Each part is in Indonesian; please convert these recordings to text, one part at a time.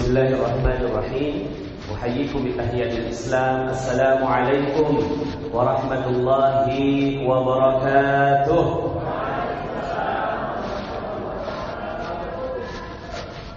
Bismillahirrahmanirrahim. Uhayyikum bitahiyatil Islam. Assalamualaikum warahmatullahi wabarakatuh.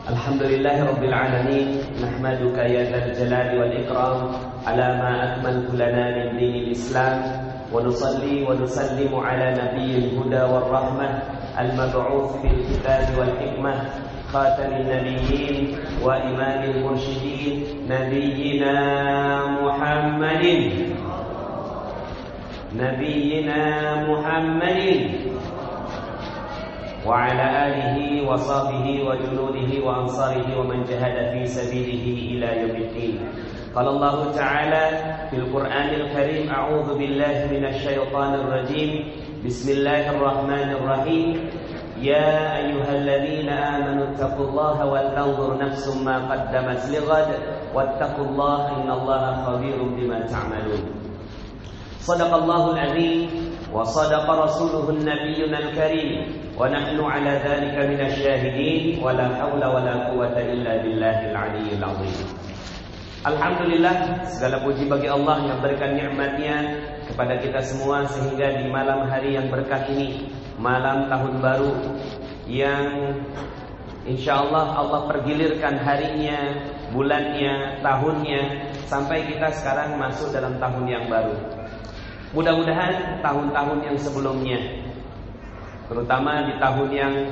Alhamdulillahi rabbil alamin. Nahmaduka ya dzal jalali wal ikram ala ma akmalta lana min dinil Islam. Wa nusalli wa nusallimu ala nabiyyil huda war rahmah al-mab'uts bil kitabi wal hikmah خاتم النبيين وإمام المرشدين نبينا محمد وعلى آله وصحبه وجنوده وأنصاره ومن جاهد في سبيله إلى يوم الدين. قال الله تعالى في القرآن الكريم: أعوذ بالله من الشيطان الرجيم. بسم الله الرحمن الرحيم. يا أيها الذين آمنوا اتقوا الله ولتنظر نفس ما قدمت لغد واتقوا الله إن الله خبير بما تعملون. صدق الله العظيم وصدق رسوله النبي الكريم ونحن على ذلك من الشاهدين ولا حول ولا قوة إلا بالله العلي العظيم. Alhamdulillah, segala puji bagi Allah yang berikan nikmat-Nya kepada kita semua sehingga di malam hari yang berkah ini, malam tahun baru yang insyaallah Allah pergilirkan harinya, bulannya, tahunnya sampai kita sekarang masuk dalam tahun yang baru. Mudah-mudahan tahun-tahun yang sebelumnya, terutama di tahun yang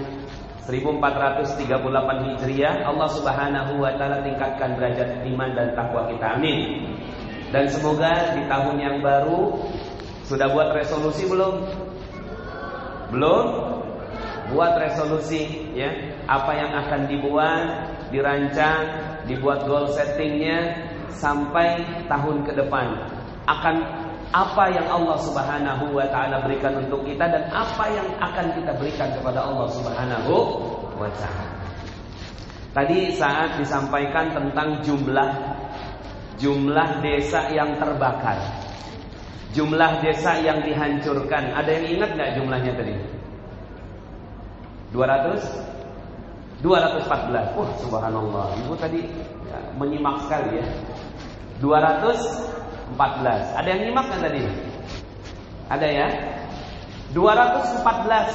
1438 Hijriah, Allah Subhanahu wa taala tingkatkan derajat iman dan takwa kita. Amin. Dan semoga di tahun yang baru sudah buat resolusi belum? Belum? Buat resolusi ya. Apa yang akan dibuat, dirancang, dibuat goal settingnya sampai tahun ke depan. Akan apa yang Allah Subhanahu wa taala berikan untuk kita dan apa yang akan kita berikan kepada Allah Subhanahu wa taala. Tadi saat disampaikan tentang jumlah desa yang terbakar, jumlah desa yang dihancurkan. Ada yang ingat enggak jumlahnya tadi? 214. Wah, subhanallah. Ibu tadi ya, menyimak sekali ya. 214. Ada yang nyimak kan tadi? Ada ya? 214.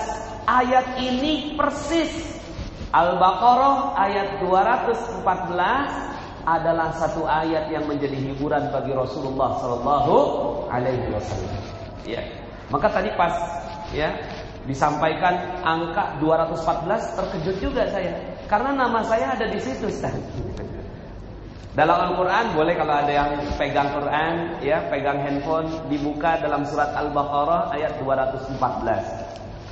Ayat ini persis Al-Baqarah ayat 214 adalah satu ayat yang menjadi hiburan bagi Rasulullah sallallahu alaihi wasallam. Ya. Maka tadi pas ya disampaikan angka 214 terkejut juga saya karena nama saya ada di situ, Ustaz. Dalam Al-Quran boleh kalau ada yang pegang Quran ya, pegang handphone, dibuka dalam surat Al-Baqarah ayat 214.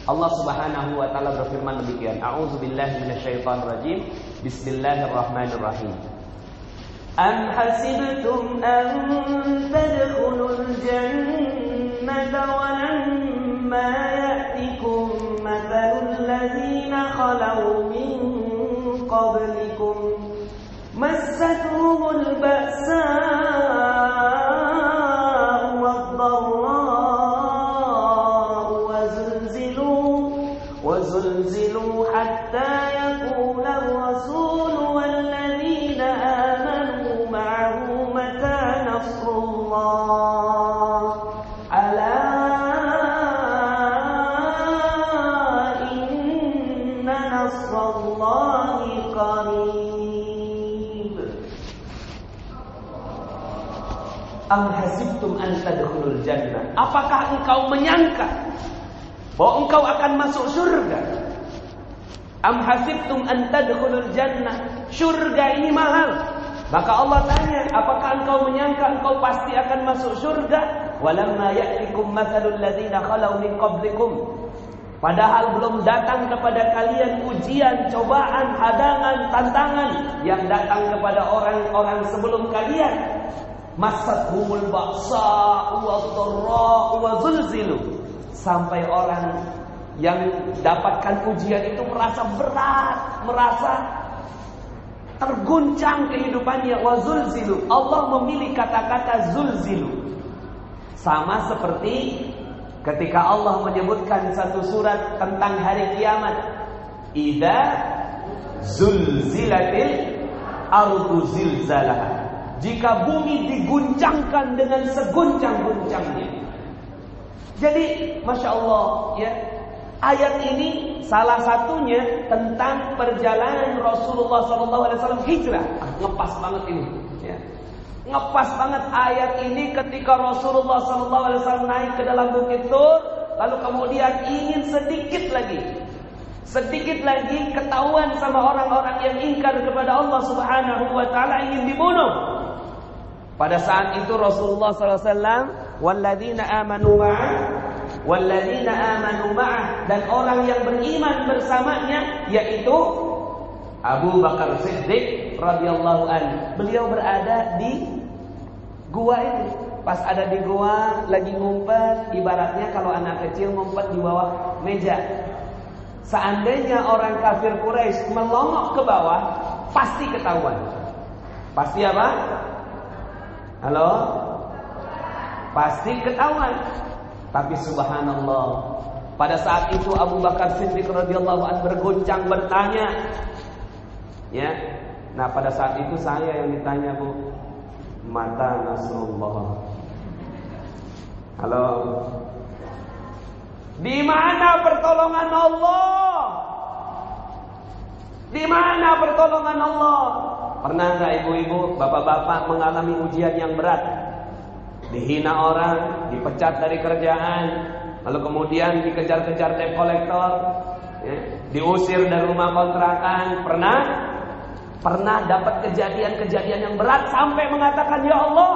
Allah Subhanahu wa taala berfirman demikian. A'udzubillahi minasyaitonirrajim. Bismillahirrahmanirrahim. Am hasibtum an tadkhulul jannata wa lamma ya'tikum mathalul ladzina khalau min qablikum مستهم البأساء والضراء وزلزلوا حتى يقول الرسول والذين آمنوا معه متى نصر الله ألا إن نصر الله قريب. Am hasibtum an tadkhulul jannah? Apakah engkau menyangka bahwa engkau akan masuk surga? Am hasibtum an tadkhulul jannah? Surga ini mahal. Maka Allah tanya, apakah engkau menyangka engkau pasti akan masuk surga? Walamma ya'tikum mathalul ladzina khalau min qablikum. Padahal belum datang kepada kalian ujian, cobaan, hadangan, tantangan yang datang kepada orang-orang sebelum kalian. Masathumul ba'sa wadh-dharra wa zulzilu. Sampai orang yang dapatkan ujian itu merasa berat, merasa terguncang kehidupannya. Wa zulzilu. Allah memilih kata-kata zulzilu. Sama seperti ketika Allah menyebutkan satu surat tentang hari kiamat. Idza zulzilatil ardu zilzalaha. Jika bumi diguncangkan dengan seguncang-guncangnya. Jadi, Masya Allah, ya, ayat ini salah satunya tentang perjalanan Rasulullah SAW hijrah. Ngepas banget ini, ya. Ngepas banget ayat ini ketika Rasulullah SAW naik ke dalam Bukit Tur, lalu kemudian ingin sedikit lagi ketahuan sama orang-orang yang ingkar kepada Allah Subhanahu wa taala, ingin dibunuh. Pada saat itu Rasulullah SAW, walladzina amanu ma'ah, dan orang yang beriman bersamanya, yaitu Abu Bakar Siddiq radhiyallahu anhu. Beliau berada di gua ini. Pas ada di gua lagi ngumpet, ibaratnya kalau anak kecil ngumpet di bawah meja. Seandainya orang kafir Quraisy melongok ke bawah, pasti ketahuan. Pasti apa? Halo? Pasti ketahuan. Tapi subhanallah, pada saat itu Abu Bakar Siddiq radhiyallahu anhu bergoncang bertanya. Ya. Nah, pada saat itu saya yang ditanya, Bu, mata Nasrullah. Halo. Di mana pertolongan Allah? Di mana pertolongan Allah? Pernah enggak ibu-ibu, bapak-bapak mengalami ujian yang berat? Dihina orang, dipecat dari kerjaan, lalu kemudian dikejar-kejar debt collector, ya, diusir dari rumah kontrakan. Pernah dapat kejadian-kejadian yang berat sampai mengatakan, ya Allah,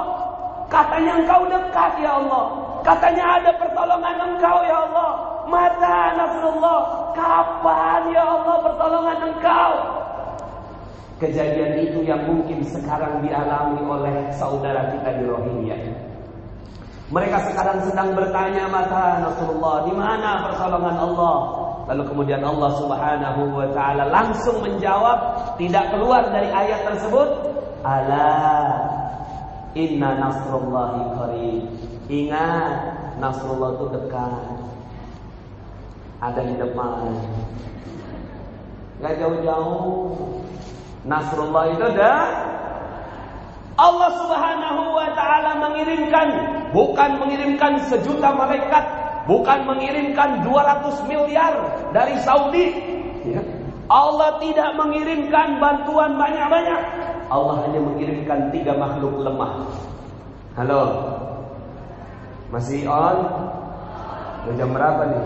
katanya Engkau dekat ya Allah, katanya ada pertolongan Engkau ya Allah, mata Nasrullah, kapan ya Allah pertolongan Engkau? Kejadian itu yang mungkin sekarang dialami oleh saudara kita di Rohingya. Mereka sekarang sedang bertanya, mata Nasrullah, di mana pertolongan Allah? Lalu kemudian Allah Subhanahu wa taala langsung menjawab, tidak keluar dari ayat tersebut, ala inna nasrullahi qarib. Ingat, Nasrullah itu dekat, ada di depan, gak jauh-jauh. Nasrullah itu ada. Allah Subhanahu wa taala bukan mengirimkan sejuta malaikat, bukan mengirimkan 200 miliar dari Saudi, ya. Allah tidak mengirimkan bantuan banyak-banyak. Allah hanya mengirimkan 3 makhluk lemah. Halo, masih on? Jam berapa nih?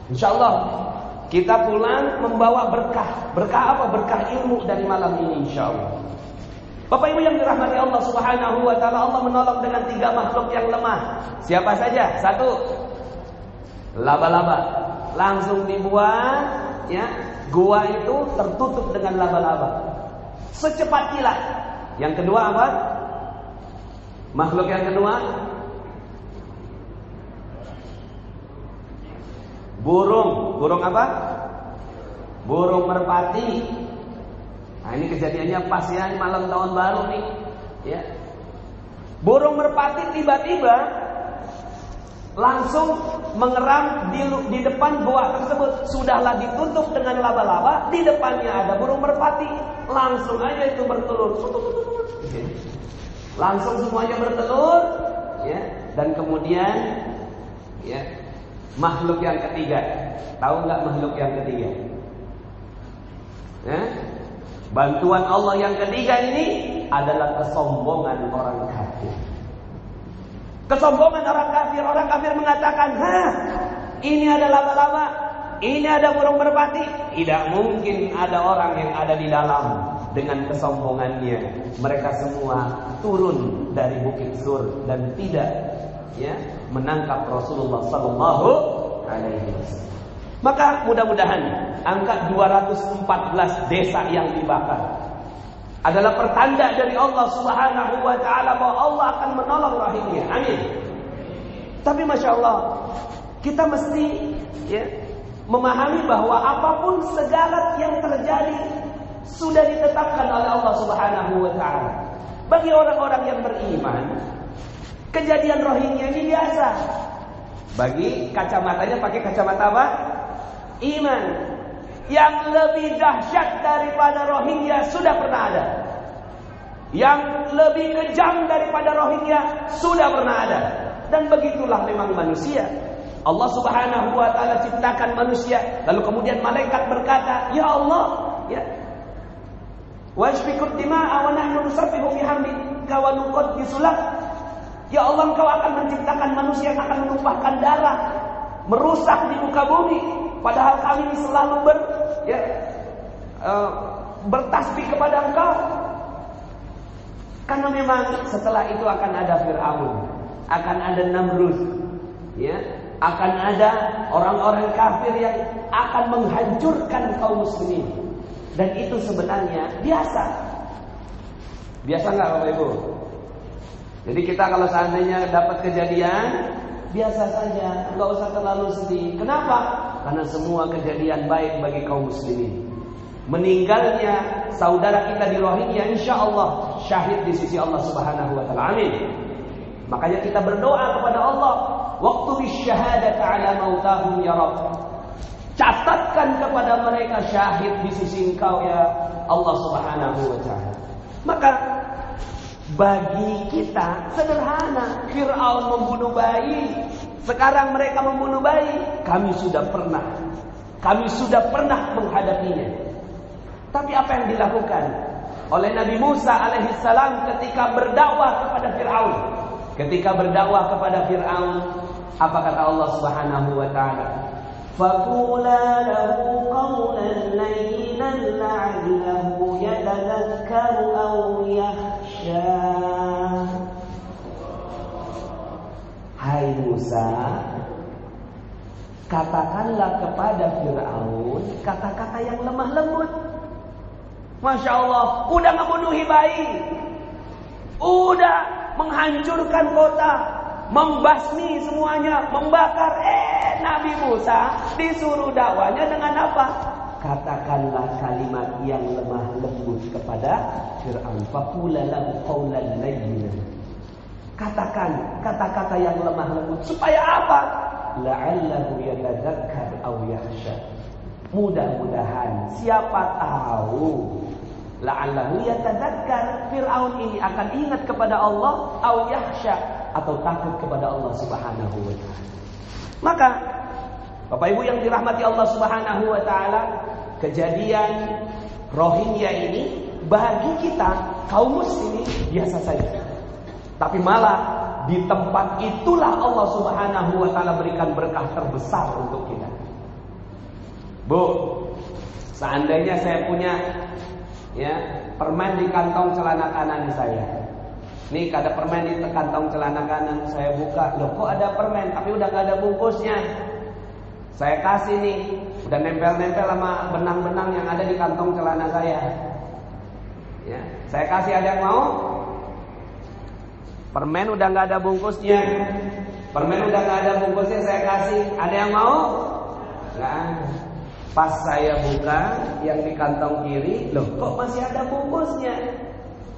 InsyaAllah kita pulang membawa berkah. Berkah apa? Berkah ilmu dari malam ini insyaallah. Bapak Ibu yang dirahmati Allah Subhanahu wa taala, Allah menolong dengan 3 makhluk yang lemah. Siapa saja? 1, laba-laba. Langsung dibuat, ya. Gua itu tertutup dengan laba-laba. Secepat kilat. Yang kedua apa? Makhluk yang kedua, burung. Burung apa? Burung merpati. Nah, ini kejadiannya pas ya, malam tahun baru nih, ya. Burung merpati tiba-tiba langsung mengeram di depan gua tersebut. Sudahlah ditutup dengan laba-laba, di depannya ada burung merpati. Langsung aja itu bertelur. Langsung semuanya bertelur, ya. Dan kemudian, ya, makhluk yang ketiga. Tahu nggak makhluk yang ketiga? Ya? Bantuan Allah yang ketiga ini adalah kesombongan orang kafir. Kesombongan orang kafir. Orang kafir mengatakan, ini ada laba-laba, ini ada burung merpati. Tidak mungkin ada orang yang ada di dalam. Dengan kesombongannya, mereka semua turun dari Bukit Sur dan tidak, ya, menangkap Rasulullah Sallallahu Alaihi Wasallam. Maka mudah-mudahan angka 214 desa yang dibakar adalah pertanda dari Allah Subhanahu wa taala bahwa Allah akan menolong rahimnya. Amin. Tapi Masya Allah, kita mesti, ya, memahami bahwa apapun segala yang terjadi sudah ditetapkan oleh Allah Subhanahu wa taala. Bagi orang-orang yang beriman, kejadian Rohingya ini biasa. Bagi kacamatanya pakai kacamata apa? Iman. Yang lebih dahsyat daripada Rohingya sudah pernah ada. Yang lebih kejam daripada Rohingya sudah pernah ada. Dan begitulah memang manusia. Allah Subhanahu wa taala ciptakan manusia, lalu kemudian malaikat berkata, "Ya Allah, ya. Wa yasfikud dima'a wa nahnu nusabbihu bihamdika wa nuqaddisu lak." Ya Allah, Engkau akan menciptakan manusia yang akan menumpahkan darah, merusak di muka bumi, padahal kami selalu bertasbih kepada Engkau. Karena memang setelah itu akan ada Fir'aun, akan ada Namrud, ya, akan ada orang-orang kafir yang akan menghancurkan kaum muslimin. Dan itu sebenarnya biasa. Biasa nggak Bapak Ibu? Jadi kita kalau seandainya dapat kejadian, biasa saja, nggak usah terlalu sedih. Kenapa? Karena semua kejadian baik bagi kaum muslimin. Meninggalnya saudara kita di Rohingya, insya Allah syahid di sisi Allah Subhanahu wa taala. Amin. Makanya kita berdoa kepada Allah, waktu bisyahadati ala mautahum ya Rabb. Catatkan kepada mereka syahid di sisi Engkau ya Allah Subhanahu wa taala. Maka bagi kita sederhana, Fir'aun membunuh bayi, sekarang mereka membunuh bayi, kami sudah pernah menghadapinya. Tapi apa yang dilakukan oleh Nabi Musa alaihissalam ketika berdakwah kepada Fir'aun? Ketika berdakwah kepada Fir'aun, apa kata Allah Subhanahu wa taala? Faqula lahu qawlan layyinan la'allahu yatadhakkaru aw yakhsha. Hai Musa, katakanlah kepada Fir'aun kata-kata yang lemah lembut. Masya Allah, udah membunuhi bayi, udah menghancurkan kota, membasmi semuanya, membakar. Nabi Musa disuruh dakwanya dengan apa? Katakanlah kalimat yang lemah lembut kepada Fir'aun. Faqula lahu qawlan layyinan. Katakan kata-kata yang lemah lembut supaya apa? La'allahu yatadzakkar aw yakhsha. Mudah-mudahan, siapa tahu, la'allahu yatadzakkar, Fir'aun ini akan ingat kepada Allah, aw yakhsha, atau takut kepada Allah Subhanahu wa taala. Maka Bapak Ibu yang dirahmati Allah Subhanahu wa taala, kejadian Rohingya ini bagi kita kaum muslimin biasa saja. Tapi malah di tempat itulah Allah Subhanahu wa taala berikan berkah terbesar untuk kita. Bu, seandainya saya punya permen di kantong celana kanan saya. Nih ada permen di kantong celana kanan, saya buka, loh kok ada permen tapi udah gak ada bungkusnya. Saya kasih nih, udah nempel-nempel sama benang-benang yang ada di kantong celana saya. Ya, saya kasih, ada yang mau? Permen udah gak ada bungkusnya. Permen udah gak ada bungkusnya, saya kasih. Ada yang mau? Gak ada. Pas saya buka yang di kantong kiri, loh kok masih ada bungkusnya?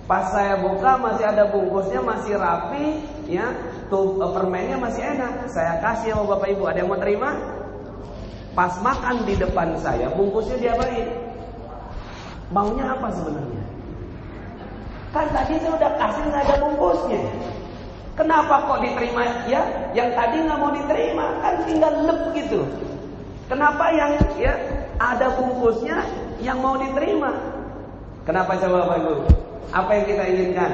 Pas saya buka masih ada bungkusnya, masih rapi, ya, tuh permennya masih enak. Saya kasih sama Bapak Ibu, ada yang mau terima? Pas makan di depan saya, bungkusnya diapain? Maunya apa sebenarnya? Kan tadi saya udah kasih nggak ada bungkusnya. Kenapa kok diterima? Ya, yang tadi nggak mau diterima, kan tinggal lep gitu. Kenapa yang ada bungkusnya yang mau diterima? Kenapa coba Bapak Ibu? Apa yang kita inginkan?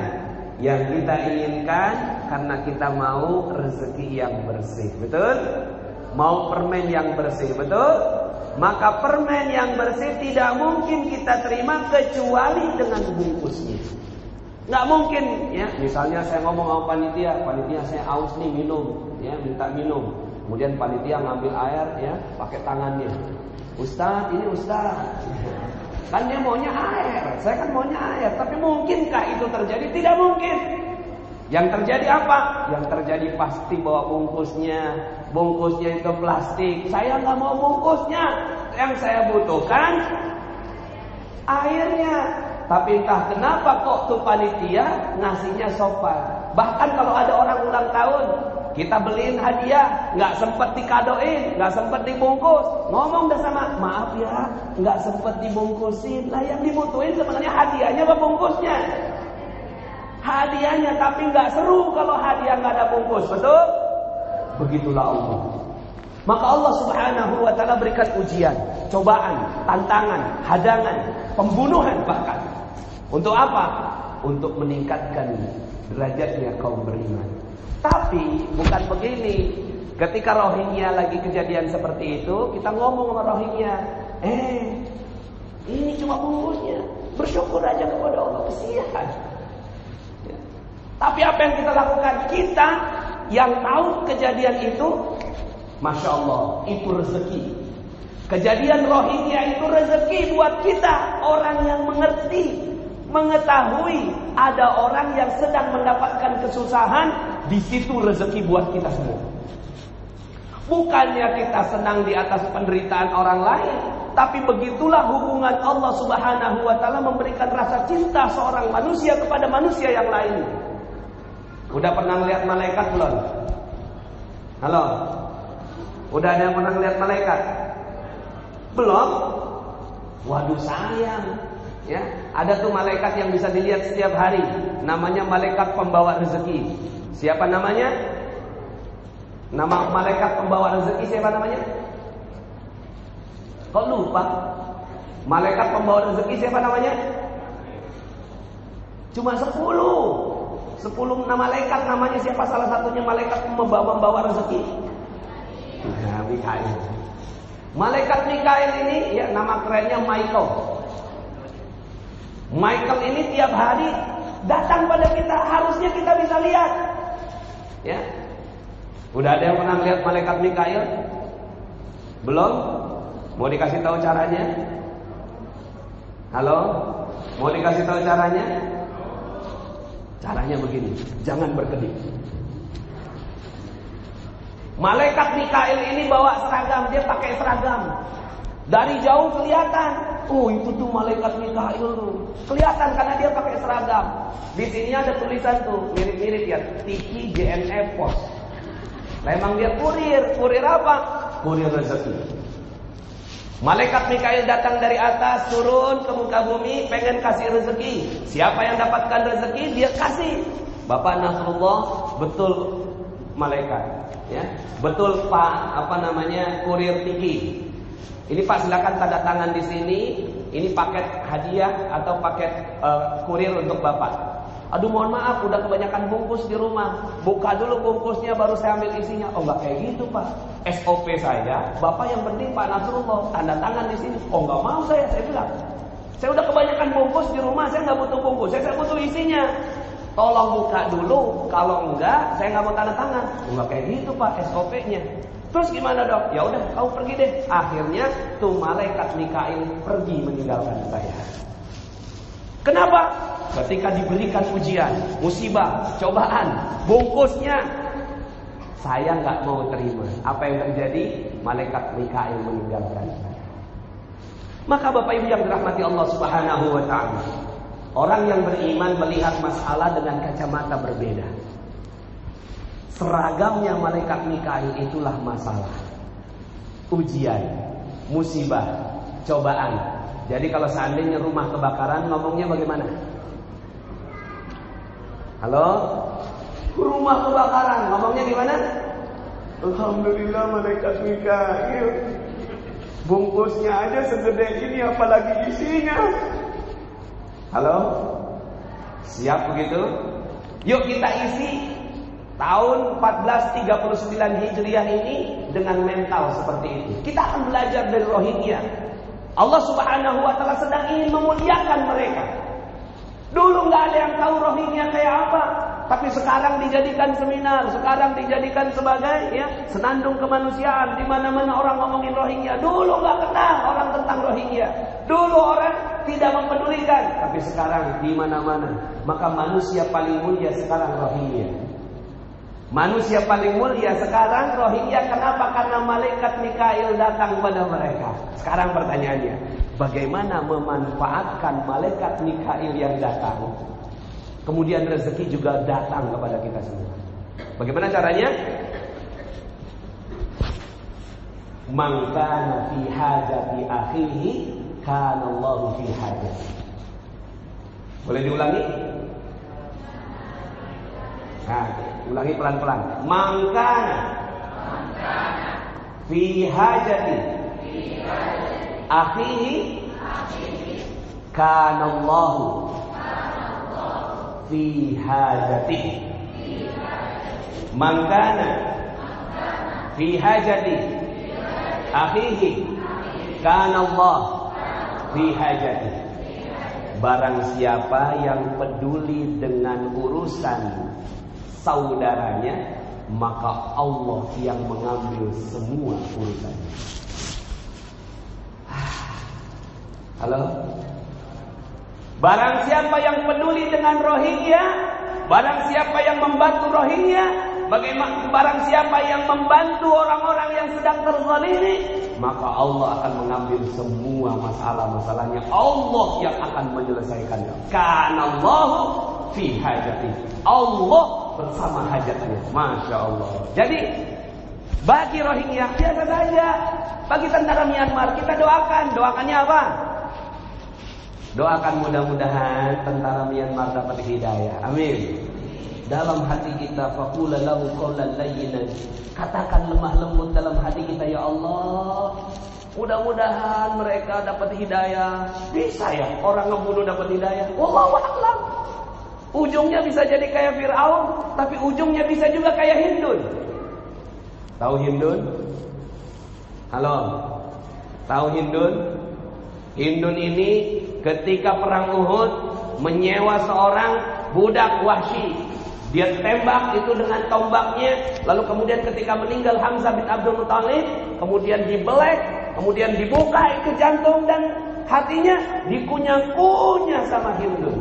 Yang kita inginkan karena kita mau rezeki yang bersih, betul? Mau permen yang bersih, betul? Maka permen yang bersih tidak mungkin kita terima kecuali dengan bungkusnya. Nggak mungkin, ya. Misalnya saya ngomong sama panitia saya aus nih minum, ya, minta minum. Kemudian panitia ngambil air, ya, pakai tangannya. Ustaz, ini Ustaz. Kan dia maunya air, saya kan maunya air. Tapi mungkinkah itu terjadi? Tidak mungkin. Yang terjadi apa? Yang terjadi pasti bawa bungkusnya. Bungkusnya itu plastik. Saya nggak mau bungkusnya. Yang saya butuhkan airnya. Tapi entah kenapa kok tuh panitia ngasihnya sopan. Bahkan kalau ada orang ulang tahun, Kita beliin hadiah, nggak sempet dikadoin, nggak sempet dibungkus. Ngomong dah sama, maaf ya, nggak sempet dibungkusin. Lah yang dibutuhin sebenarnya hadiahnya apa bungkusnya? Hadiahnya, tapi nggak seru kalau hadiah nggak ada bungkus, betul? Begitulah Allah. Maka Allah Subhanahu wa Ta'ala berikan ujian, cobaan, tantangan, hadangan, pembunuhan bahkan. Untuk apa? Untuk meningkatkan derajatnya kaum beriman. Tapi bukan begini. Ketika Rohingya lagi kejadian seperti itu, kita ngomong sama Rohingya, ini cuma bungkusnya, bersyukur aja kepada Allah, kesian. Ya. Tapi apa yang kita lakukan? Kita yang tahu kejadian itu, Masya Allah, itu rezeki. Kejadian Rohingya itu rezeki buat kita, orang yang mengerti, mengetahui ada orang yang sedang mendapatkan kesusahan. Di situ rezeki buat kita semua. Bukannya kita senang di atas penderitaan orang lain, tapi begitulah hubungan Allah Subhanahu wa Ta'ala memberikan rasa cinta seorang manusia kepada manusia yang lain. Udah pernah lihat malaikat belum? Halo? Udah ada yang pernah lihat malaikat? Belum? Waduh sayang. Ya, ada tuh malaikat yang bisa dilihat setiap hari, namanya malaikat pembawa rezeki. Siapa namanya? Nama malaikat pembawa rezeki siapa namanya? Kok lupa? Malaikat pembawa rezeki siapa namanya? Cuma 10 malaikat namanya siapa? Salah satunya malaikat membawa rezeki. Nah, Mikail. Malaikat Mikail ini ya nama kerennya Michael. Michael ini tiap hari datang pada kita, harusnya kita bisa lihat. Ya. Udah ada yang pernah lihat malaikat Mikail? Belum? Mau dikasih tahu caranya? Halo? Mau dikasih tahu caranya? Caranya begini, jangan berkedip. Malaikat Mikail ini bawa seragam, dia pakai seragam. Dari jauh kelihatan, oh itu tuh malaikat Mikail tuh. Kelihatan karena dia pakai seragam. Di sini ada tulisan tuh, mirip-mirip ya, Tiki JNE Pos. Memang dia kurir apa? Kurir rezeki. Malaikat Mikail datang dari atas, turun ke muka bumi, pengen kasih rezeki. Siapa yang dapatkan rezeki, dia kasih. Bapak Nasrullah, betul malaikat, ya, betul Pak, kurir Tiki. Ini Pak silakan tanda tangan di sini. Ini paket hadiah atau paket kurir untuk Bapak. Aduh mohon maaf, udah kebanyakan bungkus di rumah. Buka dulu bungkusnya baru saya ambil isinya. Oh enggak kayak gitu Pak. SOP saya, Bapak yang penting Pak Nasrullah tanda tangan di sini. Oh enggak mau saya bilang. Saya udah kebanyakan bungkus di rumah, saya enggak butuh bungkus, saya butuh isinya. Tolong buka dulu, kalau enggak saya enggak mau tanda tangan. Oh enggak kayak gitu Pak SOP-nya. Terus gimana dok? Ya udah, kamu pergi deh. Akhirnya tuh malaikat Mikail pergi meninggalkan saya. Kenapa? Ketika diberikan ujian, musibah, cobaan, bungkusnya, saya nggak mau terima. Apa yang terjadi? Malaikat Mikail meninggalkan saya. Maka Bapak Ibu yang dirahmati Allah Subhanahu wa Ta'ala, orang yang beriman melihat masalah dengan kacamata berbeda. Seragamnya malaikat Mikail itulah masalah, ujian, musibah, cobaan. Jadi kalau seandainya rumah kebakaran, ngomongnya bagaimana? Halo? Rumah kebakaran, ngomongnya gimana? Alhamdulillah malaikat Mikail. Bungkusnya aja segede ini, apalagi isinya. Halo? Siap begitu? Yuk kita isi tahun 1439 Hijriah ini dengan mental seperti itu. Kita akan belajar dari Rohingya. Allah Subhanahu wa Ta'ala sedang ingin memuliakan mereka. Dulu nggak ada yang tahu Rohingya kayak apa, tapi sekarang dijadikan seminar, sekarang dijadikan sebagai senandung kemanusiaan. Di mana-mana orang ngomongin Rohingya. Dulu nggak kenal orang tentang Rohingya. Dulu orang tidak mempedulikan, tapi sekarang di mana-mana. Maka manusia paling mulia sekarang Rohingya. Manusia paling mulia sekarang Rohingya. Kenapa? Karena malaikat Mikail datang pada mereka. Sekarang pertanyaannya, bagaimana memanfaatkan malaikat Mikail yang datang, kemudian rezeki juga datang kepada kita semua? Bagaimana caranya? Man kana fi hajati akhihi kana Allahu fi hajati. Boleh diulangi? Nah, ulangi pelan-pelan. Man kana fi hajati akhihi kana Allahu fi hajati. Man kana fi hajati akhihi kana Allah fi hajati. Barang siapa yang peduli dengan urusan saudaranya, maka Allah yang mengambil semua urusannya. Halo? Barang siapa yang peduli dengan Rohingya, barang siapa yang membantu Rohingya, bagaimana barang siapa yang membantu orang-orang yang sedang terzalimi, maka Allah akan mengambil semua masalah-masalahnya. Allah yang akan menyelesaikannya. Kana Allahu fi hajati. Allah bersama hajatnya. Masya Allah. Jadi bagi Rohingya biasa saja. Bagi tentara Myanmar kita doakan. Doakannya apa? Doakan mudah-mudahan tentara Myanmar dapat hidayah. Amin. Dalam hati kita, faqula lahu qawlan layyinan. Katakan lemah lembut dalam hati kita, ya Allah, mudah-mudahan mereka dapat hidayah. Bisa ya orang ngebunuh dapat hidayah? Wallahu a'lam. Ujungnya bisa jadi kayak Fir'aun, tapi ujungnya bisa juga kayak Hindun. Tahu Hindun? Halo? Tahu Hindun? Hindun ini ketika perang Uhud menyewa seorang budak Wahsy. Dia tembak itu dengan tombaknya. Lalu kemudian ketika meninggal Hamzah bin Abdul Muthalib, kemudian dibelek, kemudian dibuka ke jantung dan hatinya, dikunyah-kunyah sama Hindun.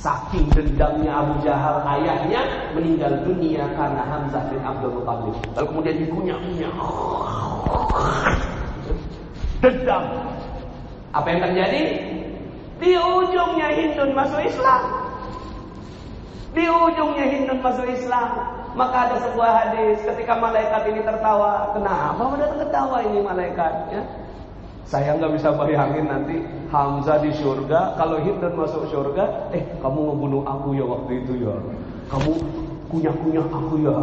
Saking dendamnya Abu Jahal ayahnya meninggal dunia karena Hamzah bin Abdul Muthalib. Lalu kemudian dikunyah-kunyah. Dendam. Apa yang terjadi? Di ujungnya Hindun masuk Islam. Di ujungnya Hindun masuk Islam. Maka ada sebuah hadis ketika malaikat ini tertawa. Kenapa pada tertawa ini malaikat? Ya? Saya nggak bisa bayangin nanti Hamzah di surga, kalau Hindun masuk surga, kamu ngebunuh aku ya waktu itu ya. Kamu kunyah-kunyah aku ya.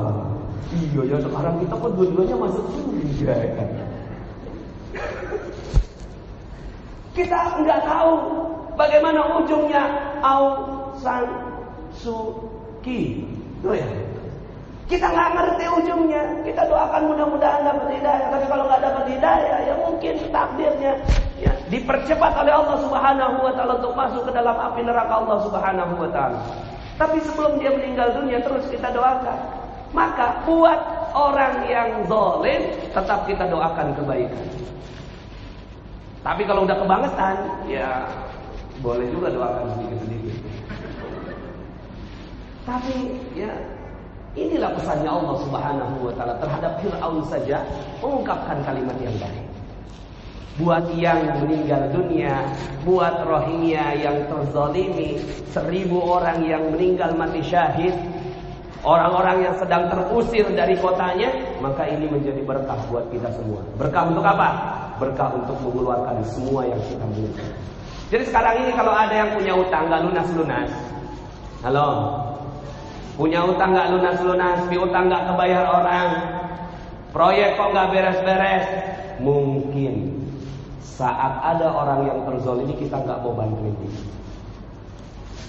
Iya ya, sekarang kita kok dua-duanya masuk surga ya. Kita nggak tahu bagaimana ujungnya Aung San Suu Kyi. Oh ya. Kita nggak ngerti ujungnya. Kita doakan mudah-mudahan dapat hidayah. Tapi kalau nggak dapat hidayah, ya mungkin takdirnya ya, dipercepat oleh Allah Subhanahu Wa Taala untuk masuk ke dalam api neraka Allah Subhanahu Wa Taala. Tapi sebelum dia meninggal dunia terus kita doakan. Maka buat orang yang zalim tetap kita doakan kebaikan. Tapi kalau udah kebangetan, ya boleh juga doakan sedikit-sedikit. Tapi ya inilah pesannya Allah Subhanahu Wa Taala terhadap Fir'aun saja mengungkapkan kalimat yang baik. Buat yang meninggal dunia, buat Rohingya yang terzalimi, 1000 orang yang meninggal mati syahid, orang-orang yang sedang terusir dari kotanya, maka ini menjadi berkah buat kita semua. Berkah untuk apa? Berkah untuk mengeluarkan semua yang kita miliki. Jadi sekarang ini kalau ada yang punya utang gak lunas-lunas, halo, punya utang gak lunas-lunas, piutang gak kebayar orang, proyek kok gak beres-beres, mungkin saat ada orang yang terzalimi kita gak mau bantuin dia.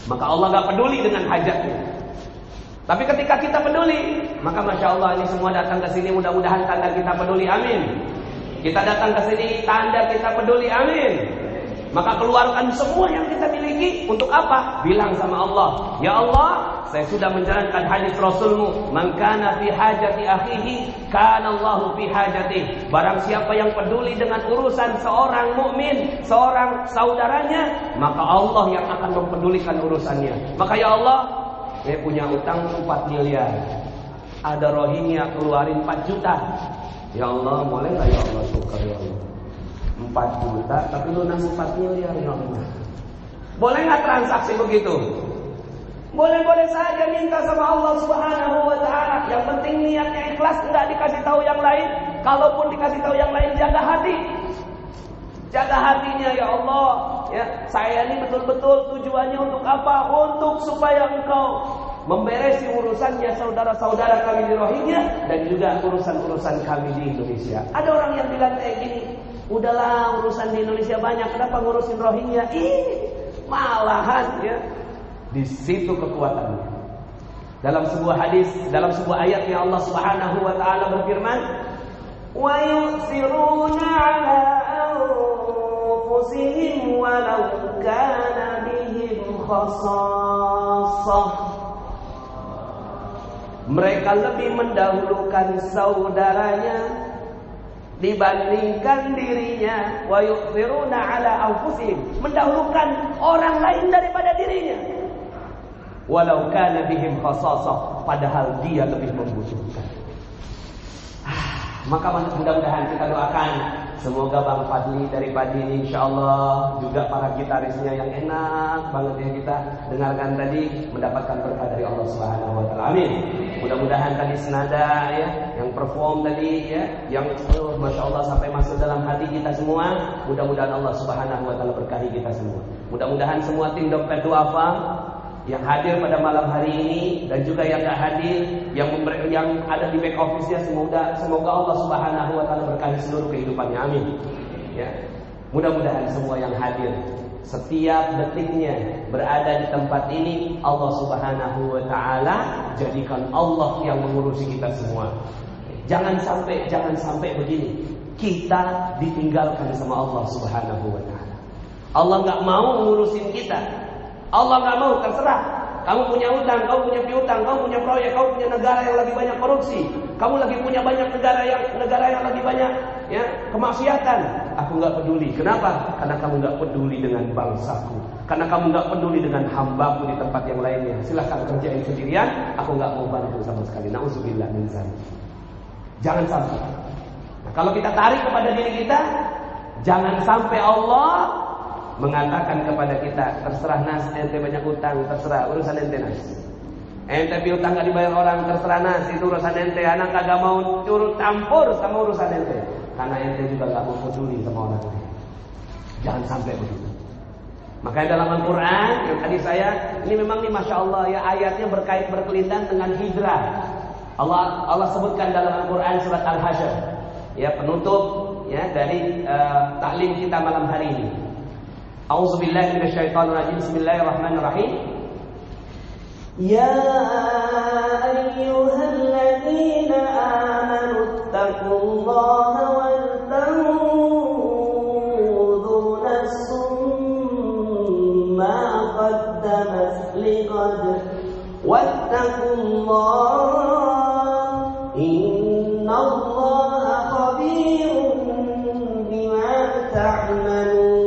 Maka Allah gak peduli dengan hajatnya. Tapi ketika kita peduli, maka Masya Allah ini semua datang ke sini, mudah-mudahan tanda kita peduli, amin. Kita datang ke sini tanda kita peduli, amin. Maka keluarkan semua yang kita miliki untuk apa? Bilang sama Allah, ya Allah, saya sudah menjalankan hadis Rasulmu, man kana fi hajati akhihi kana Allahu fi hajati. Barang siapa yang peduli dengan urusan seorang mukmin, seorang saudaranya, maka Allah yang akan mempedulikan urusannya. Maka ya Allah, saya punya utang 4 miliar. Ada Rohingya keluarin 4 juta. Ya Allah, boleh gak ya Allah tukar ya Allah 4 juta tapi lunas 4 miliar ya Allah. Boleh gak transaksi begitu? Boleh-boleh saja minta sama Allah Subhanahu Wa Taala. Yang penting niatnya ikhlas, enggak dikasih tahu yang lain. Kalaupun dikasih tahu yang lain, jaga hati. Jaga hatinya, ya Allah. Ya, saya ini betul-betul tujuannya untuk apa? Untuk supaya engkau memberesi urusannya saudara-saudara kami di Rohingya dan juga urusan-urusan kami di Indonesia. Ada orang yang bilang kayak gini, udahlah urusan di Indonesia banyak, kenapa ngurusin Rohingya? Malahan ya. Di situ kekuatannya. Dalam sebuah hadis, dalam sebuah ayat yang Allah Subhanahu wa taala berfirman, "Wa yusiruna 'ala anfusihim walau kana bihim khasassah." Mereka lebih mendahulukan saudaranya dibandingkan dirinya. Wa yu'thiruna 'ala anfusihim, mendahulukan orang lain daripada dirinya. Walau kana bihim khasassah, padahal dia lebih membutuhkan. Maka mudah-mudahan kita doakan semoga Bang Fadli dari pagi ini insyaallah juga para gitarisnya yang enak banget yang kita dengarkan tadi mendapatkan berkah dari Allah Subhanahu wa taala. Amin. Mudah-mudahan tadi senada ya yang perform tadi ya yang Masya Allah sampai masuk dalam hati kita semua. Mudah-mudahan Allah Subhanahu wa taala berkahi kita semua. Mudah-mudahan semua tim Dompet Duafa yang hadir pada malam hari ini dan juga yang tidak hadir, yang ada di back office-nya, semoga Allah Subhanahu wa taala berkahi seluruh kehidupannya. Amin. Ya. Mudah-mudahan semua yang hadir setiap detiknya berada di tempat ini, Allah Subhanahu wa taala jadikan Allah yang mengurusi kita semua. Jangan sampai begini. Kita ditinggalkan sama Allah Subhanahu wa taala. Allah enggak mau ngurusin kita. Allah nggak mau, terserah. Kamu punya utang, kamu punya piutang, kamu punya proyek, kamu punya negara yang lagi banyak korupsi, kamu lagi punya banyak negara yang lagi banyak ya kemaksiatan. Aku nggak peduli. Kenapa? Karena kamu nggak peduli dengan bangsaku. Karena kamu nggak peduli dengan hambaku di tempat yang lainnya. Silahkan kerjain sendirian. Aku nggak mau bantu sama sekali. Nauzubillah min dzalik. Jangan sampai. Nah, kalau kita tarik kepada diri kita, jangan sampai Allah mengatakan kepada kita, terserah Nas, ente banyak utang, terserah, urusan ente Nas. Ente piutang gak dibayar orang, terserah Nas, itu urusan ente. Anak kagak mau turut campur sama urusan ente, karena ente juga gak mau peduli sama orang lain. Jangan sampai begitu. Makanya dalam Al-Quran yang tadi ini memang nih Masya Allah ya, ayatnya berkelindang dengan hijrah. Allah sebutkan dalam Al-Quran surat Al-Hasyr ya, penutup ya dari taklim kita malam hari ini. A'udzubillahi minasyaitonir rajim. Bismillahirrahmanirrahim. Ya ayyuhalladzina amanu taqullaha wal tanzur nafsum ma qaddamat lighad wattaqullaha innallaha khabirun bima ta'malun.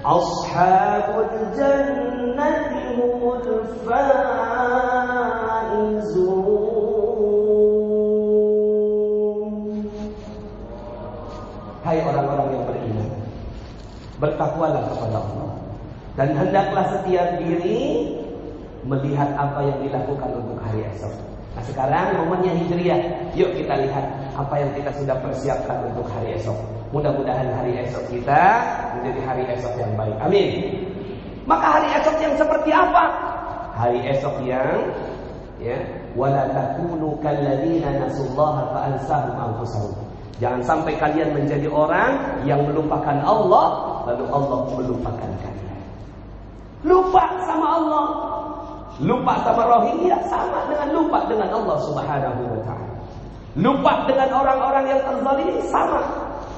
Ashabul jannati humul faizun. Hai orang-orang yang beriman, bertakwalah kepada Allah dan hendaklah setiap diri melihat apa yang dilakukan untuk hari esok. Nah sekarang momennya hijriah. Yuk kita lihat apa yang kita sudah persiapkan untuk hari esok. Mudah-mudahan hari esok kita menjadi hari esok yang baik. Amin. Maka hari esok yang seperti apa? Hari esok yang ya, wala takunu kalladzina nasullaha fa ansahum anfusahum. Jangan sampai kalian menjadi orang yang melupakan Allah lalu Allah melupakan kalian. Lupa sama Allah, lupa sama Rohingya sama dengan lupa dengan Allah Subhanahu wa taala. Lupa dengan orang-orang yang terzalimi sama.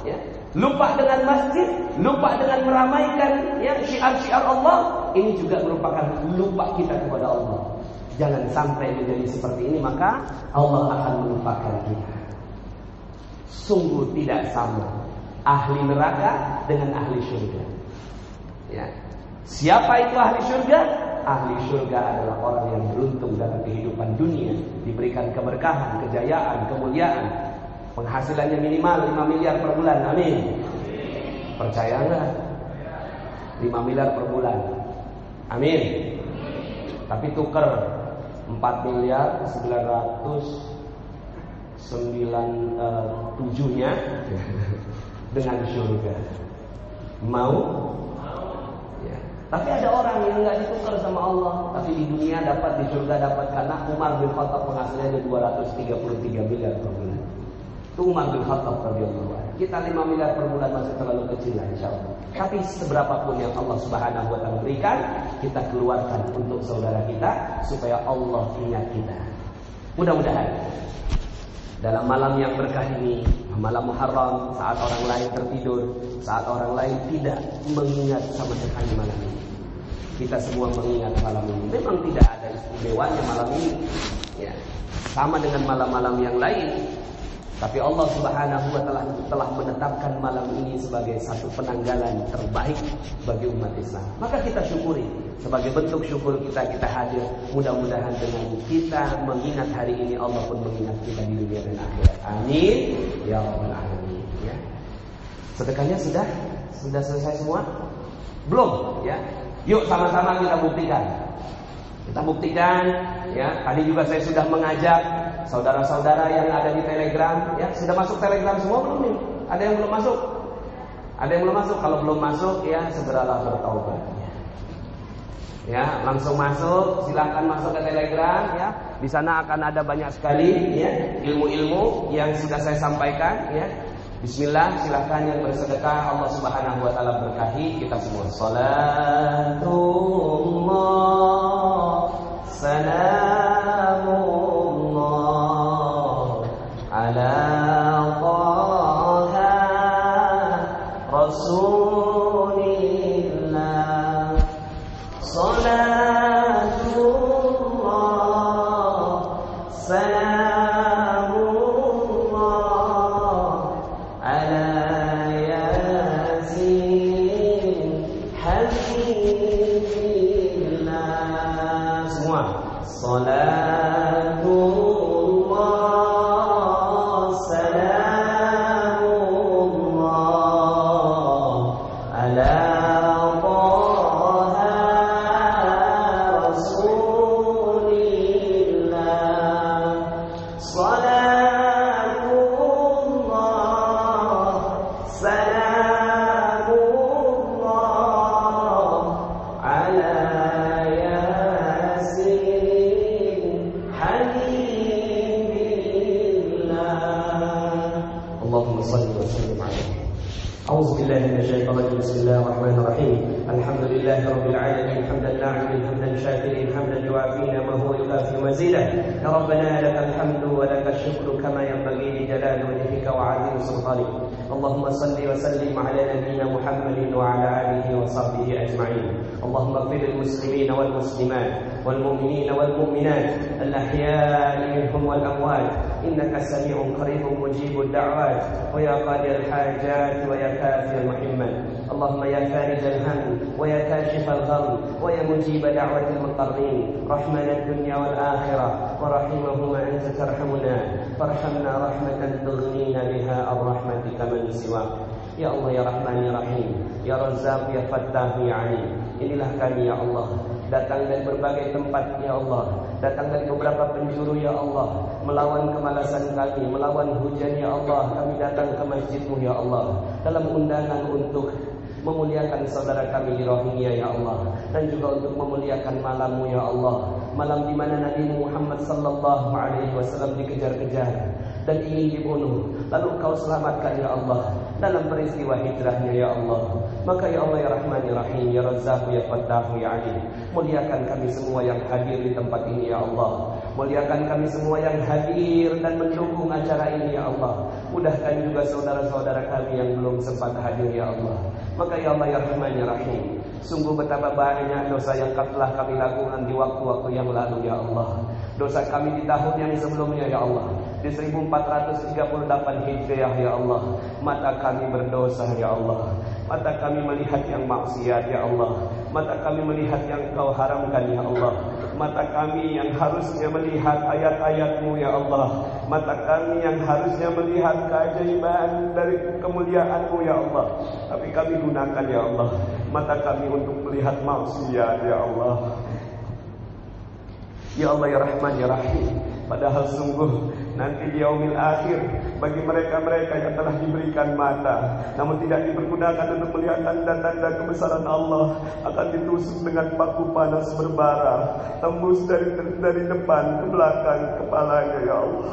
Ya. Lupa dengan masjid, lupa dengan meramaikan ya, syiar-syiar Allah, ini juga merupakan lupa kita kepada Allah. Jangan sampai menjadi seperti ini, maka Allah akan melupakan kita. Sungguh tidak sama ahli neraka dengan ahli surga. Ya. Siapa itu ahli surga? Ahli surga adalah orang yang beruntung dalam kehidupan dunia, diberikan keberkahan, kejayaan, kemuliaan, penghasilannya minimal 5 miliar per bulan. Amin. Percaya enggak? 5 miliar per bulan. Amin. Tapi tuker 4 miliar 997-nya dengan surga. Mau? Ya. Tapi ada orang yang nggak ditukar sama Allah, tapi di dunia dapat, di surga dapat, karena Umar bin Khattab penghasilannya 233 miliar per bulan. Itu Umar bin Khattab radhiyallahu anhu. Kita 5 miliar per bulan masih terlalu kecil lah insyaallah. Tapi seberapapun yang Allah Subhanahu wa taala berikan, kita keluarkan untuk saudara kita supaya Allah ingat kita. Mudah-mudahan dalam malam yang berkah ini, malam Muharram, saat orang lain tertidur, saat orang lain tidak mengingat sama sekali malam ini, kita semua mengingat malam ini. Memang tidak ada istimewanya malam ini, ya, sama dengan malam-malam yang lain. Tapi Allah Subhanahu wa taala telah menetapkan malam ini sebagai satu penanggalan terbaik bagi umat Islam. Maka kita syukuri. Sebagai bentuk syukur kita hadir. Mudah-mudahan dengan kita mengingat hari ini, Allah pun mengingat kita di dunia dan akhirat. Amin ya rabbal alamin. Ya. Sedekahnya sudah selesai semua? Belum, ya. Yuk sama-sama kita buktikan. Kita buktikan, ya. Tadi juga saya sudah mengajak saudara-saudara yang ada di Telegram, ya. Sudah masuk Telegram semua belum nih? Ada yang belum masuk? Ada yang belum masuk? Kalau belum masuk, ya segeralah bertaubat. Ya, langsung masuk, silakan masuk ke Telegram, ya. Di sana akan ada banyak sekali, ya, ilmu-ilmu yang sudah saya sampaikan, ya. Bismillah, silakan yang bersedekah, Allah Subhanahu wa taala berkahi kita semua. Salatullah, salamullah ala Taha Rasulillah. Salatullah, salamullah ala Yasin Habibillah. Semua. Salatullah, salamullah ala Bismillahirrahmanirrahim. Alhamdulillahi rabbil alamin, hamdan na'imin, hamdan syakirin, hamdan yu'afina ma huwa yukafi mazidah. Ya Rabbana lakal hamdu wa lakal syukru kama yanbaghi li jalali wajhika wa 'azimi sultanik. Allahumma salli wa sallim ala nabiyyina Muhammadin wa ala alihi wa sahbihi ajma'in. Allahumma ighfir lil muslimina wal muslimat wal mu'minina wal mu'minat al ahya'i minhum wal amwat. Innaka sami'un qaribun mujibud da'wat wa ya qadiyal hajat wa ya kafiyal muhimmat. Allahumma ya farijal ham wa ya kashifal gham wa ya mujib da'watil muqarrin rahmanad dunya wal akhirah wa rahimahuma anta tarhamuna farhamna rahmatan tughnina biha ar-rahmatika man siwa. Ya Allah ya Rahman ya Rahim, ya Razzaq ya Fattah ya Alim. Inilah kami ya Allah, datang dari berbagai tempat ya Allah, datang dari beberapa penjuru ya Allah, melawan kemalasan kami, melawan hujan ya Allah. Kami datang ke masjid-Mu ya Allah, dalam undangan untuk memuliakan saudara kami di Rohingya ya Allah, dan juga untuk memuliakan malam-Mu ya Allah, malam di mana Nabi Muhammad sallallahu alaihi wasallam dikejar-kejar dan ingin dibunuh, lalu Kau selamatkan ya Allah dalam peristiwa hijrahnya ya Allah. Maka ya Allah ya Rahman ya Rahim, ya Razzaq ya Fattah ya Alim, muliakan kami semua yang hadir di tempat ini ya Allah, muliakan kami semua yang hadir dan mendukung acara ini ya Allah. Mudahkan juga saudara-saudara kami yang belum sempat hadir ya Allah. Maka ya Allah ya Rahman ya Rahim, sungguh betapa banyak dosa yang telah kami lakukan di waktu-waktu yang lalu ya Allah. Dosa kami di tahun yang sebelumnya ya Allah, di 1438 Hijriah ya Allah. Mata kami berdosa ya Allah. Mata kami melihat yang maksiat ya Allah. Mata kami melihat yang Kau haramkan ya Allah. Mata kami yang harusnya melihat ayat-ayat-Mu ya Allah. Mata kami yang harusnya melihat keajaiban dari kemuliaan-Mu ya Allah. Tapi kami gunakan ya Allah mata kami untuk melihat maksiat ya Allah. Ya Allah ya Rahman ya Rahim. Padahal sungguh nanti di yaumil akhir bagi mereka-mereka yang telah diberikan mata namun tidak dipergunakan untuk melihat tanda-tanda kebesaran Allah akan ditusuk dengan paku panas berbara tembus dari depan ke belakang kepalanya ya Allah.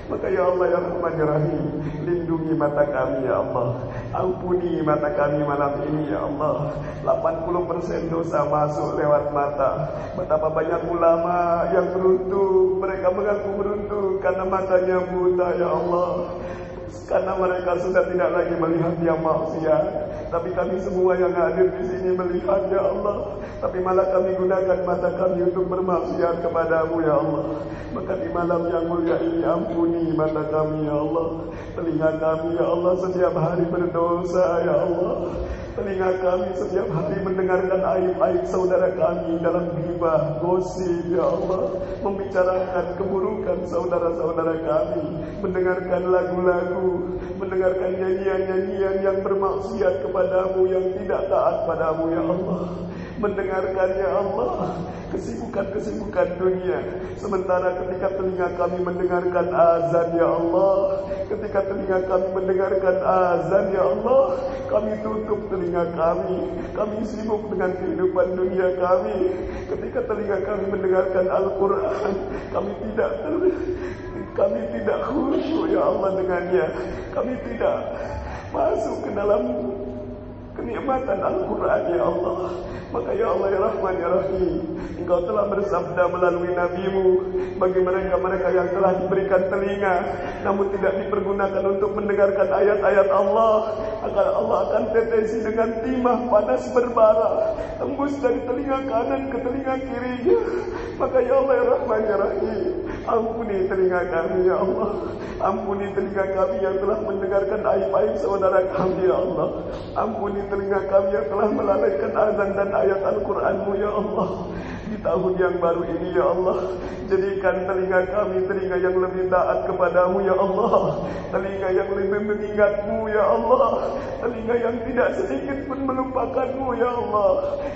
Maka ya Allah ya Rahman ya Rahim, lindungi mata kami ya Allah. Ampuni mata kami malam ini ya Allah. 80% dosa masuk lewat mata. Betapa banyak ulama yang beruntung, mereka mengaku beruntung karena matanya buta ya Allah. Karena mereka sudah tidak lagi melihat yang maksiat. Tapi kami semua yang hadir di sini melihat ya Allah. Tapi malah kami gunakan mata kami untuk bermaksiat kepadamu ya Allah. Maka di malam yang mulia ini ampuni mata kami ya Allah. Telinga kami ya Allah setiap hari berdosa ya Allah. Telinga kami setiap hari mendengarkan aib-aib saudara kami dalam ghibah, gosip ya Allah. Membicarakan keburukan saudara-saudara kami. Mendengarkan lagu-lagu, mendengarkan nyanyian-nyanyian yang bermaksiat kepadamu, yang tidak taat padamu ya Allah. Mendengarkan ya Allah kesibukan-kesibukan dunia. Sementara ketika telinga kami mendengarkan azan ya Allah, ketika telinga kami mendengarkan azan ya Allah, kami tutup telinga kami. Kami sibuk dengan kehidupan dunia kami. Ketika telinga kami mendengarkan Al-Quran, kami tidak khusyuk ya Allah dengannya. Kami tidak masuk ke dalam kenikmatan Al-Quran ya Allah. Maka ya Allah ya Rahman ya Rahim, Engkau telah bersabda melalui Nabi-Mu bagi mereka-mereka yang telah diberikan telinga namun tidak dipergunakan untuk mendengarkan ayat-ayat Allah, Allah akan tetesi dengan timah panas berbara tembus dari telinga kanan ke telinga kirinya. Maka ya Allah ya Rahman ya Rahim, ampuni telinga kami ya Allah. Ampuni telinga kami yang telah mendengarkan aib-aib saudara kami ya Allah. Ampuni telinga kami yang telah melalaikan azan dan ayat Al-Quran-Mu ya Allah. Di tahun yang baru ini ya Allah, jadikan telinga kami telinga yang lebih taat kepadamu ya Allah. Telinga yang lebih mengingatmu ya Allah. Telinga yang tidak sedikit pun melupakanmu ya Allah.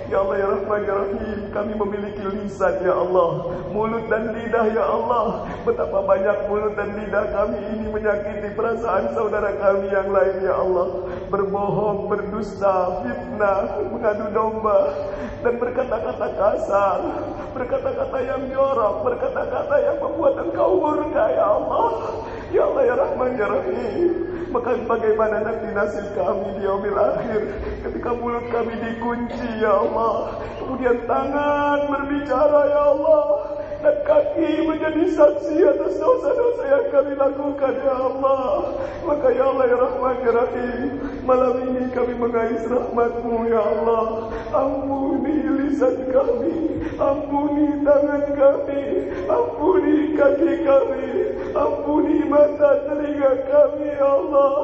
Ya Allah ya Rahman ya Rahim, kami memiliki lisan ya Allah, mulut dan lidah ya Allah. Betapa banyak mulut dan lidah kami ini menyakiti perasaan saudara kami yang lain ya Allah. Berbohong, berdusta, fitnah, mengadu domba, dan berkata-kata kasar, berkata-kata yang jorok, berkata-kata yang membuat Engkau murka ya Allah. Ya Allah ya Rahman ya Rahim, maka bagaimana nanti nasib kami di yaumil akhir ketika mulut kami dikunci ya Allah, kemudian tangan berbicara ya Allah, dan kaki menjadi saksi atas dosa-dosa yang kami lakukan ya Allah. Maka ya Allah ya Rahman ya Rahim, malam ini kami mengais rahmat-Mu ya Allah. Ampuni lisan kami, ampuni tangan kami, ampuni kaki kami, ampuni mata telinga kami ya Allah.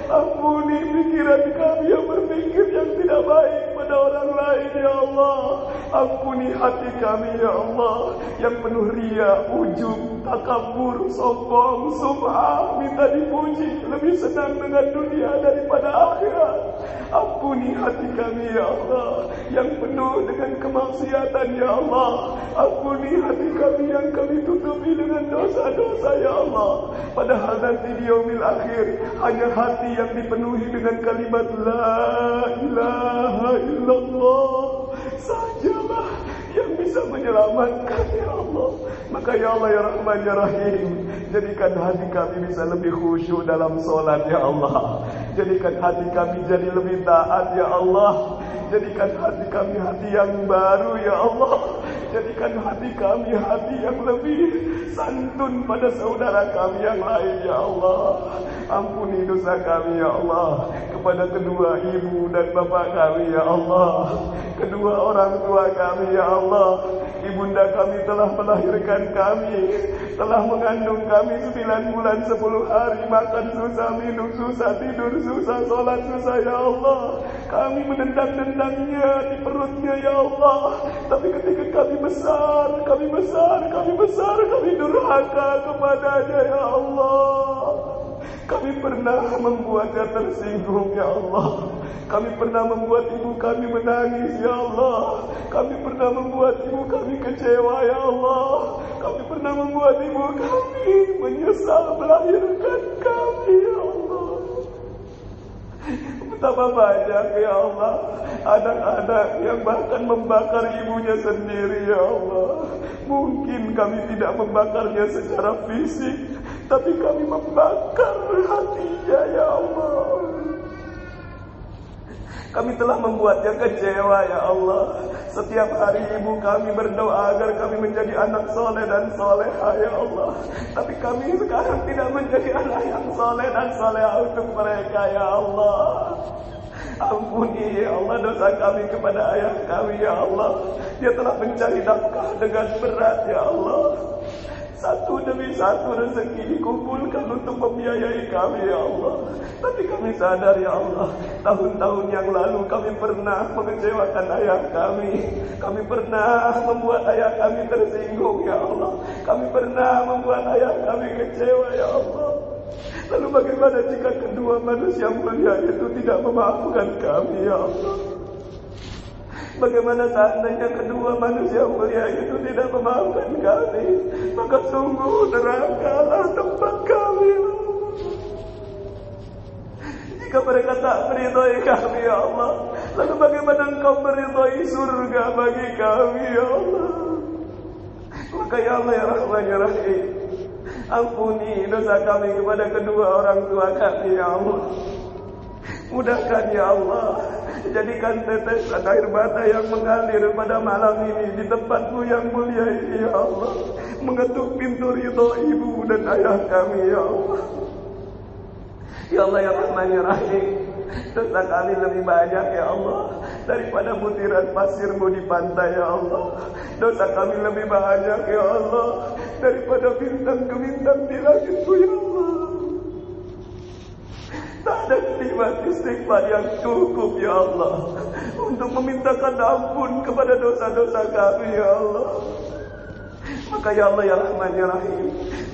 Ampuni pikiran kami yang berpikir yang tidak baik pada orang lain ya Allah. Ampuni hati kami ya Allah yang penuh ria, ujub, takabur, sombong, sum'ah, minta dipuji, lebih senang dengan dunia daripada akhirat. Ampuni hati kami ya Allah yang penuh dengan kemaksiatan ya Allah. Ampuni hati kami yang kami tutupi dengan dosa-dosa ya Allah. Padahal nanti di yaumil akhir hanya hati yang dipenuhi dengan kalimat La ilaha illallah sajalah yang bisa menyelamatkan ya Allah. Maka ya Allah ya Rahman ya Rahim, jadikan hati kami bisa lebih khusyuk dalam solat ya Allah. Jadikan hati kami jadi lebih taat ya Allah. Jadikan hati kami hati yang baru ya Allah. Jadikan hati kami hati yang lebih santun pada saudara kami yang lain ya Allah. Ampuni dosa kami ya Allah, kepada kedua ibu dan bapak kami ya Allah, kedua orang tua kami ya Allah. Ibunda kami telah melahirkan kami, telah mengandung kami 9 bulan 10 hari, makan susah, minum susah, tidur susah, sholat susah ya Allah. Kami menendang-nendangnya di perutnya ya Allah. Tapi ketika kami besar, kami durhaka kepadanya ya Allah. Kami pernah membuatnya tersinggung ya Allah. Kami pernah membuat ibu kami menangis ya Allah. Kami pernah membuat ibu kami kecewa ya Allah. Kami pernah membuat ibu kami menyesal melahirkan kami ya Allah. Betapa banyak ya Allah anak-anak yang bahkan membakar ibunya sendiri ya Allah. Mungkin kami tidak membakarnya secara fisik, tapi kami membakar hatinya ya Allah. Kami telah membuatnya kecewa ya Allah. Setiap hari ibu kami berdoa agar kami menjadi anak soleh dan soleha ya Allah. Tapi kami sekarang tidak menjadi anak yang soleh dan soleha untuk mereka ya Allah. Ampuni ya Allah dosa kami kepada ayah kami ya Allah. Dia telah mencari nafkah dengan berat ya Allah. Satu demi satu rezeki dikumpulkan untuk membiayai kami ya Allah. Tapi kami sadar ya Allah, tahun-tahun yang lalu kami pernah mengecewakan ayah kami. Kami pernah membuat ayah kami tersinggung ya Allah. Kami pernah membuat ayah kami kecewa ya Allah. Lalu bagaimana jika kedua manusia mulia itu tidak memaafkan kami ya Allah? Bagaimana seandainya kedua manusia mulia itu tidak memaafkan kami? Maka sungguh nerakalah tempat kami. Jika mereka tak meridhai kami ya Allah, lalu bagaimana Engkau meridhai surga bagi kami ya Allah? Maka ya Allah ya Rahman ya Rahim, ampuni dosa kami kepada kedua orang tua kami ya Allah. Mudahkan ya Allah, jadikan tetesan air mata yang mengalir pada malam ini di tempat-Mu yang mulia ini ya Allah, mengetuk pintu ridho ibu dan ayah kami ya Allah. Ya Allah ya Rahman ya Rahim, dosa kami lebih banyak ya Allah daripada butiran pasir-Mu di pantai ya Allah. Dosa kami lebih banyak ya Allah daripada bintang ke bintang di langit-Mu ya Allah. Tak ada kalimat istighfar yang cukup ya Allah untuk memintakan ampun kepada dosa-dosa kami ya Allah. Maka ya Allah ya Rahman ya Rahim,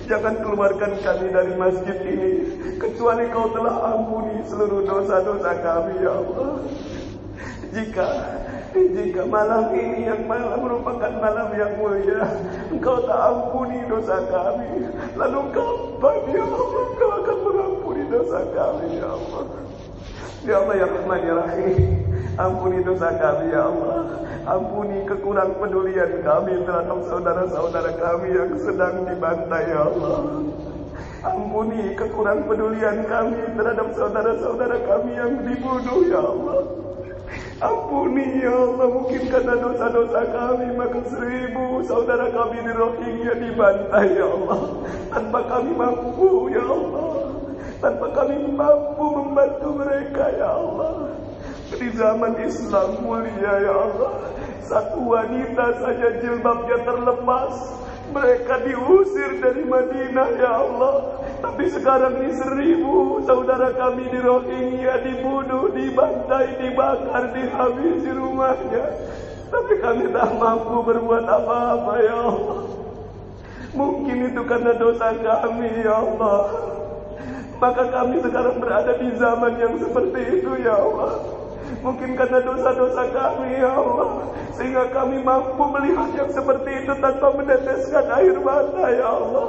jangan keluarkan kami dari masjid ini kecuali Kau telah ampuni seluruh dosa-dosa kami ya Allah. Jika malam ini yang merupakan malam yang mulia, Engkau tak ampuni dosa kami, lalu kapan ya Allah Engkau akan mengampuni dosa kami ya Allah? Ya Allah ya Rahman ya Rahim, ampuni dosa kami ya Allah. Ampuni kekurang pedulian kami terhadap saudara-saudara kami yang sedang dibantai ya Allah. Ampuni kekurang pedulian kami terhadap saudara-saudara kami yang dibunuh ya Allah. Ampuni ya Allah, mungkin karena dosa-dosa kami maka 1000 saudara kami di Rohingya dibantai ya Allah. Tanpa kami mampu ya Allah, tanpa kami mampu membantu mereka ya Allah. Di zaman Islam mulia ya Allah, satu wanita saja jilbabnya terlepas, mereka diusir dari Madinah ya Allah. Tapi sekarang ini 1000 saudara kami di Rohingya dibunuh, dibantai, dibakar, dihabisi rumahnya. Tapi kami tak mampu berbuat apa-apa ya Allah. Mungkin itu karena dosa kami ya Allah. Maka kami sekarang berada di zaman yang seperti itu ya Allah. Mungkin karena dosa-dosa kami ya Allah, sehingga kami mampu melihat yang seperti itu tanpa meneteskan air mata ya Allah.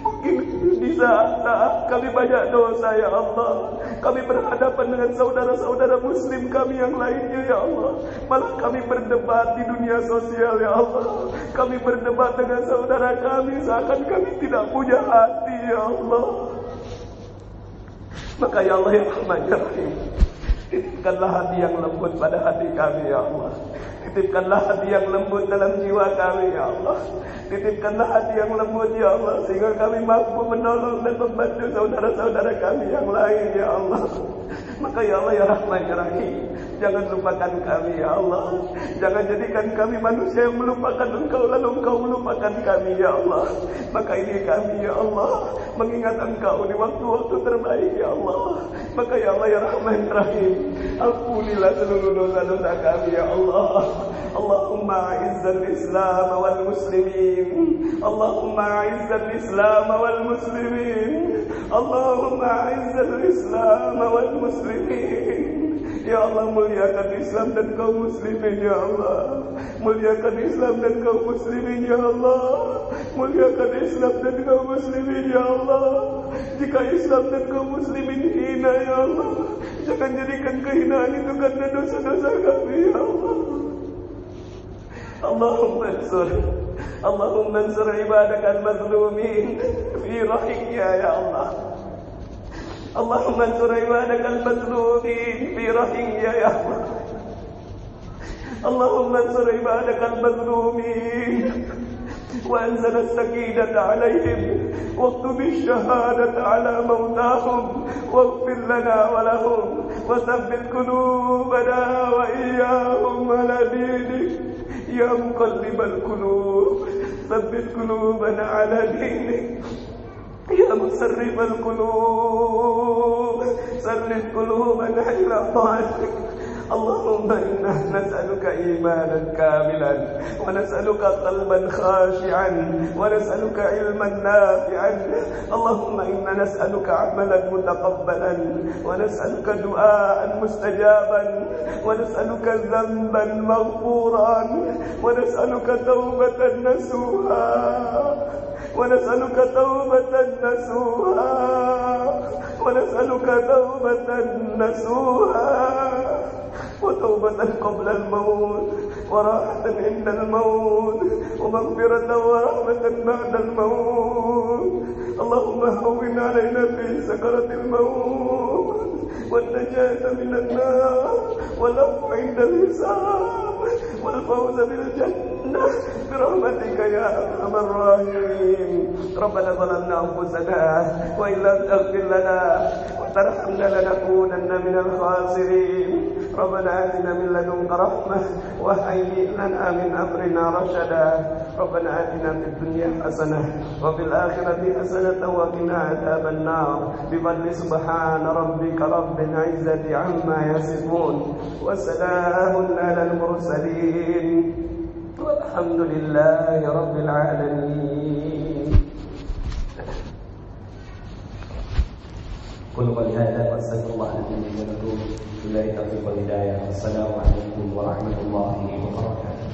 Mungkin di saat kami banyak dosa ya Allah, kami berhadapan dengan saudara-saudara muslim kami yang lainnya ya Allah, malah kami berdebat di dunia sosial ya Allah. Kami berdebat dengan saudara kami seakan kami tidak punya hati ya Allah. Maka ya Allah ya Rahman ya Rahim, Titipkanlah hati yang lembut pada hati kami, ya Allah. Titipkanlah hati yang lembut dalam jiwa kami, ya Allah. Titipkanlah hati yang lembut, ya Allah, sehingga kami mampu menolong dan membantu saudara-saudara kami yang lain, ya Allah. Maka ya Allah, ya Rahman, ya Rahim, jangan lupakan kami, ya Allah. Jangan jadikan kami manusia yang melupakan Engkau lalu Engkau melupakan kami, ya Allah. Maka ini kami, ya Allah, mengingat Engkau di waktu-waktu terbaik, ya Allah. Maka ya Allah, ya Rahman, ya Rahim, ampunilah seluruh dosa-dosa kami, ya Allah. Allahumma a'izzal Islam wal muslimin. Allahumma a'izzal Islam wal muslimin. Allahumma a'izzal Islam wal muslimin. Ya Allah, muliakan Islam dan kaum muslimin, ya Allah. Muliakan Islam dan kaum muslimin, ya Allah. Muliakan Islam dan kaum muslimin, ya Allah. Jika Islam dan kaum muslimin hina, ya Allah, jangan jadikan kehinaan itu karena dosa-dosa kami, ya Allah. Allahumma ansur ibadakal mazlumin fi rahimnya, ya Allah. Allahumma ansur ibadakal mazlumin fi rahimnya, ya Allah. Allahumma ansur ibadakal mazlumin wa anzil as-sakinata alaihim واكتب الشهادة على موتاهم واغفر لنا ولهم وثبت قلوبنا وإياهم على دينك يا مقلب القلوب ثبت قلوبنا على دينك يا مصرف القلوب صرف قلوبنا إلى طاعتك اللهم إنا نسألك إيمانا كاملا ونسألك قلبا خاشعا ونسألك علما نافعا اللهم إنا نسألك عملا متقبلا ونسألك دعاء مستجابا ونسألك ذنبا مغفورا ونسألك توبة نسوها ونسألك توبة نسوها ونسألك توبة نسوها وتوبة قبل الموت وراحة عند الموت ومغفرة ورحمة بعد الموت اللهم هون علينا في سكرة الموت والنجاة من النار والعفو عند الحساب والفوز بالجنة برحمتك يا أرحم الراحمين ربنا ظلمنا أنفسنا وإن لم تغفر لنا وترحمنا لنكونن من الخاسرين ربنا آتنا من لدنك رحمة وهيئ لنا من أمرنا رشدا ربنا آتنا في الدنيا حسنة وفي الآخرة حسنة وقنا عذاب النار بفضل سبحان ربك رب العزة عما يصفون وسلام على المرسلين والحمد لله رب العالمين. قل قولي هذا واستغفر الله لي ولكم بالله التوفيق والهداية. السلام عليكم ورحمة الله وبركاته.